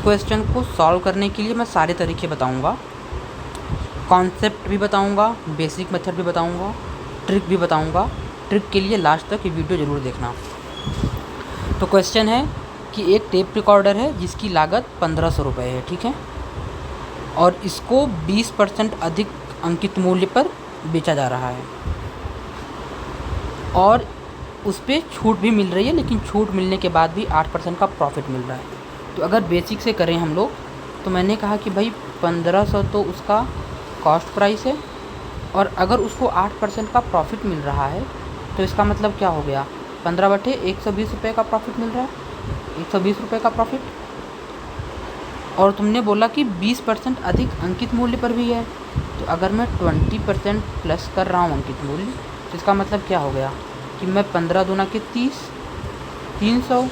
Question को solve करने के लिए मैं सारे तरीके बताऊंगा, कॉन्सेप्ट भी बताऊंगा, बेसिक मेथड भी बताऊंगा, ट्रिक भी बताऊंगा। ट्रिक के लिए लास्ट तक ये वीडियो ज़रूर देखना। तो क्वेश्चन है कि एक टेप रिकॉर्डर है जिसकी लागत 1500 रुपये है, ठीक है, और इसको 20% अधिक अंकित मूल्य पर बेचा जा रहा है और उस पर छूट भी मिल रही है, लेकिन छूट मिलने के बाद भी 8% का प्रॉफिट मिल रहा है। तो अगर बेसिक से करें हम लोग, तो मैंने कहा कि भाई 1500 तो उसका कॉस्ट प्राइस है, और अगर उसको 8% का प्रॉफिट मिल रहा है तो इसका मतलब क्या हो गया, 15/120 रुपये का प्रॉफिट मिल रहा है, 120 रुपये का प्रॉफिट। और तुमने बोला कि 20% अधिक अंकित मूल्य पर भी है, तो अगर मैं 20% प्लस कर रहा हूँ अंकित मूल्य, तो इसका मतलब क्या हो गया कि मैं 15 दूना के 30, 300।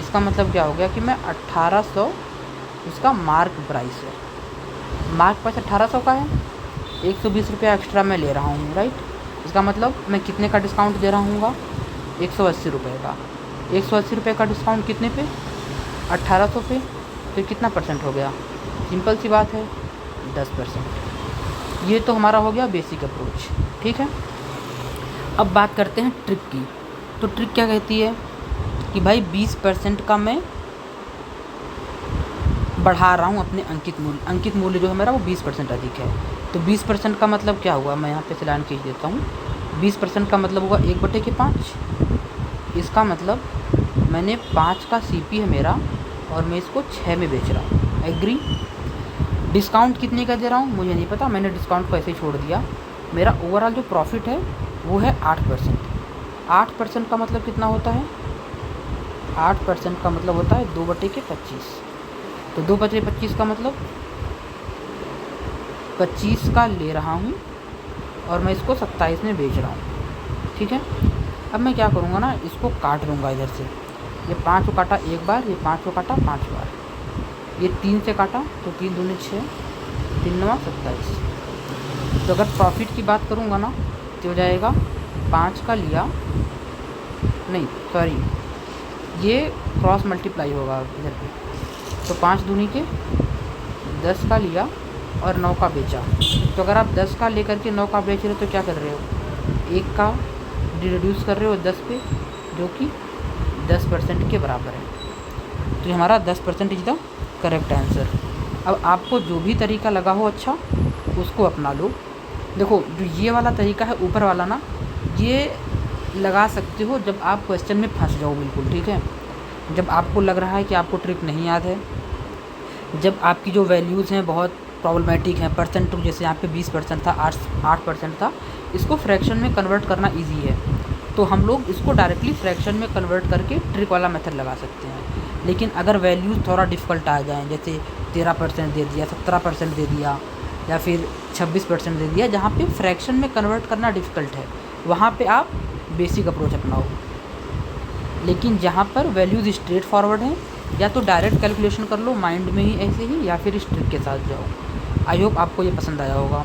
इसका मतलब क्या हो गया कि मैं 1800 उसका मार्क प्राइस है, मार्क प्राइस 1800 का है, 120 रुपये एक्स्ट्रा मैं ले रहा हूँ, राइट। इसका मतलब मैं कितने का डिस्काउंट दे रहा हूँ, 180 रुपये का। 180 रुपये का डिस्काउंट कितने पे, 1800 पे, तो कितना परसेंट हो गया, सिंपल सी बात है 10%। ये तो हमारा हो गया बेसिक अप्रोच, ठीक है। अब बात करते हैं ट्रिक की। तो ट्रिक क्या कहती है कि भाई 20% का मैं बढ़ा रहा हूँ अपने अंकित मूल्य जो है मेरा वो 20% अधिक है। तो 20% का मतलब क्या हुआ, मैं यहाँ पे चलान खींच देता हूँ। 20% का मतलब हुआ 1/5। इसका मतलब मैंने 5 का CP है मेरा और मैं इसको 6 में बेच रहा हूँ, एग्री। डिस्काउंट कितने का दे रहा हूँ मुझे नहीं पता, मैंने डिस्काउंट को ऐसे ही छोड़ दिया। मेरा ओवरऑल जो प्रॉफिट है वो है 8%। 8% का मतलब कितना होता है, 8% का मतलब होता है 2/25। तो 2/25 का मतलब 25 का ले रहा हूँ और मैं इसको 27 में बेच रहा हूँ, ठीक है। अब मैं क्या करूँगा ना, इसको काट लूँगा इधर से। ये 5 को काटा एक बार, ये 5 को काटा 5 बार, ये 3 से काटा तो 3 दूनी 6, 3 9 27। तो अगर प्रॉफिट की बात करूँगा ना तो हो जाएगा 5 का लिया, नहीं सॉरी, ये क्रॉस मल्टीप्लाई होगा इधर पे। तो 5 दूनी के 10 का लिया और 9 का बेचा। तो अगर आप 10 का लेकर के 9 का बेच रहे हो तो क्या कर रहे हो, 1 का रिड्यूस कर रहे हो 10 पे, जो कि 10% के बराबर है। तो ये हमारा 10% इज द करेक्ट आंसर। अब आपको जो भी तरीका लगा हो अच्छा उसको अपना लो। देखो जो ये वाला तरीका है ऊपर वाला ना, ये लगा सकते हो जब आप क्वेश्चन में फंस जाओ बिल्कुल, ठीक है। जब आपको लग रहा है कि आपको ट्रिक नहीं याद है, जब आपकी जो वैल्यूज़ हैं बहुत प्रॉब्लमेटिक हैं, परसेंट जैसे यहाँ पे 20% था, 8% था, इसको फ्रैक्शन में कन्वर्ट करना इजी है। तो हम लोग इसको डायरेक्टली फ्रैक्शन में कन्वर्ट करके ट्रिक वाला मेथड लगा सकते हैं। लेकिन अगर वैल्यूज़ थोड़ा डिफ़िकल्ट आ जाएँ, जैसे 13% दे दिया, 17% दे दिया, या फिर 26% दे दिया, जहाँ पे फ्रैक्शन में कन्वर्ट करना डिफ़िकल्ट है, वहाँ पे आप बेसिक अप्रोच अपनाओ। लेकिन जहाँ पर वैल्यूज़ स्ट्रेट फॉरवर्ड हैं, या तो डायरेक्ट कैलकुलेशन कर लो माइंड में ही ऐसे ही, या फिर इस ट्रिक के साथ जाओ। आई होप आपको ये पसंद आया होगा।